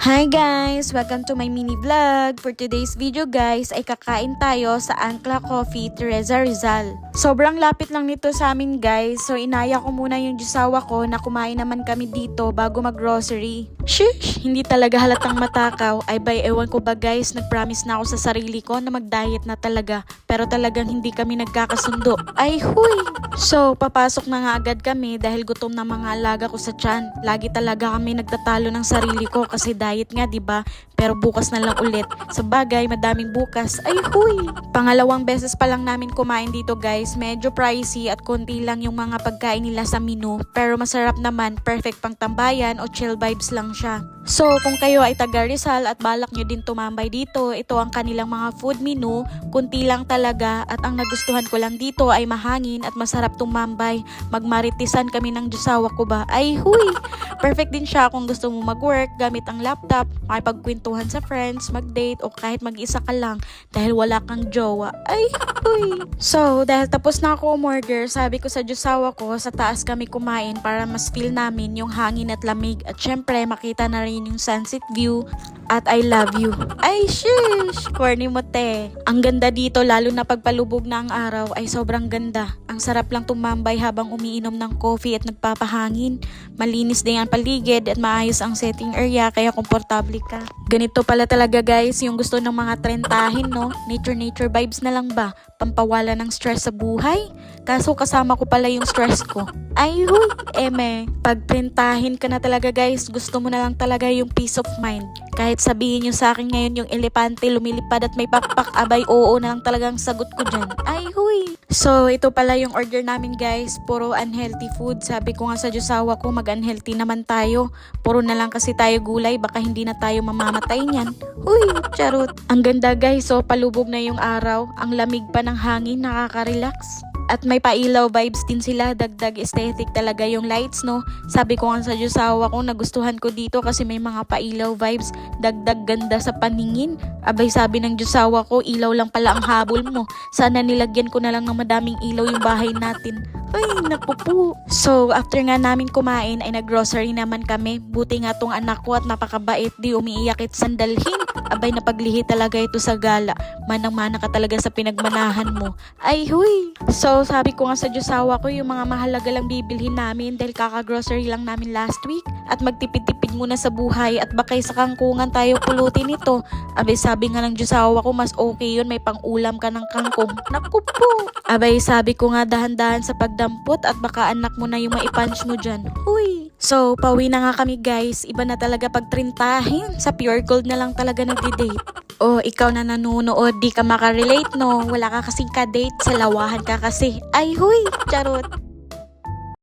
Hi guys! Welcome to my mini vlog. For today's video guys ay kakain tayo sa Ancla Coffee, Teresa Rizal. Sobrang lapit lang nito sa amin guys, so inaya ko muna yung jusawa ko na kumain naman kami dito bago mag-grocery. Shish! Hindi talaga halatang matakaw. Ay bay, ewan ko ba guys, nag-promise na ako sa sarili ko na mag-diet na talaga. Pero talagang hindi kami nagkakasundo. Ay huy! So, papasok na nga agad kami dahil gutom na mga alaga ko sa tiyan. Lagi talaga kami nagtatalo ng sarili ko kasi diet nga, 'di ba? Pero bukas na lang ulit. Sa bagay, madaming bukas. Ay huy! Pangalawang beses pa lang namin kumain dito guys. Medyo pricey at konti lang yung mga pagkain nila sa menu. Pero masarap naman, perfect pang tambayan o chill vibes lang siya. So, kung kayo ay taga Rizal at balak nyo din tumambay dito, ito ang kanilang mga food menu. Kunti lang talaga at ang nagustuhan ko lang dito ay mahangin at masarap tumambay. Magmaritisan kami ng jusawa ko ba? Ay huy! Perfect din siya kung gusto mo mag-work gamit ang laptop, makipagkwentuhan sa friends, mag-date o kahit mag-isa ka lang dahil wala kang jowa. Ay huy! So, dahil tapos na ako umorder, sabi ko sa jusawa ko, sa taas kami kumain para mas feel namin yung hangin at lamig at syempre makita na rin yung sunset view at I love you. Ay shish! Corny mo te. Ang ganda dito lalo na pagpalubog na ang araw ay sobrang ganda. Ang sarap lang tumambay habang umiinom ng coffee at nagpapahangin. Malinis din ang paligid at maayos ang setting area kaya komportable ka. Ganito pala talaga guys yung gusto ng mga trentahin, no? Nature vibes na lang ba? Pampawala ng stress sa buhay? Kaso kasama ko pala yung stress ko. Ay huy! Eme, pag trentahin ka na talaga guys, gusto mo na lang talaga yung peace of mind. Kahit sabihin nyo sa akin ngayon yung elepante lumilipad at may pakpak, abay oo na lang talagang sagot ko dyan. Ay huy! So, ito pala yung order namin guys. Puro unhealthy food. Sabi ko nga sa jusawa ko, mag-unhealthy naman tayo. Puro na lang kasi tayo gulay, baka hindi na tayo mamamatay niyan. Huy! Charot! Ang ganda guys, so palubog na yung araw. Ang lamig pa ng hangin, nakaka-relax. At may pailaw vibes din sila, dagdag aesthetic talaga yung lights, no? Sabi ko nga sa jusawa ko, nagustuhan ko dito kasi may mga pailaw vibes, dagdag ganda sa paningin. Abay sabi ng jusawa ko, ilaw lang pala ang habol mo. Sana nilagyan ko na lang ng madaming ilaw yung bahay natin. Ay, naku po. So, after nga namin kumain ay nag-grocery naman kami. Buti nga tong anak ko at napakabait, di umiiyak at sandalhin. Abay, napaglihi talaga ito sa gala. Manang-mana ka talaga sa pinagmanahan mo. Ay, huy! So, sabi ko nga sa jusawa ko, yung mga mahalaga lang bibilhin namin dahil kaka-grocery lang namin last week. At magtipid-tipid muna sa buhay at bakay sa kangkungan tayo pulutin ito. Abay, sabi nga ng jusawa ko, mas okay yun, may pang-ulam ka ng kangkong. Naku po! Abay, sabi ko nga dahan-dahan sa pagdampot at baka anak mo na yung maipunch mo dyan. Huy! So, pauwi na nga kami guys. Iba na talaga pagtrintahin. Sa pure gold na lang talaga nagdi-date. Oh, ikaw na nanonood, di ka makarelate, no? Wala ka kasing ka-date, sa lawahan ka kasi. Ay, huy! Charot!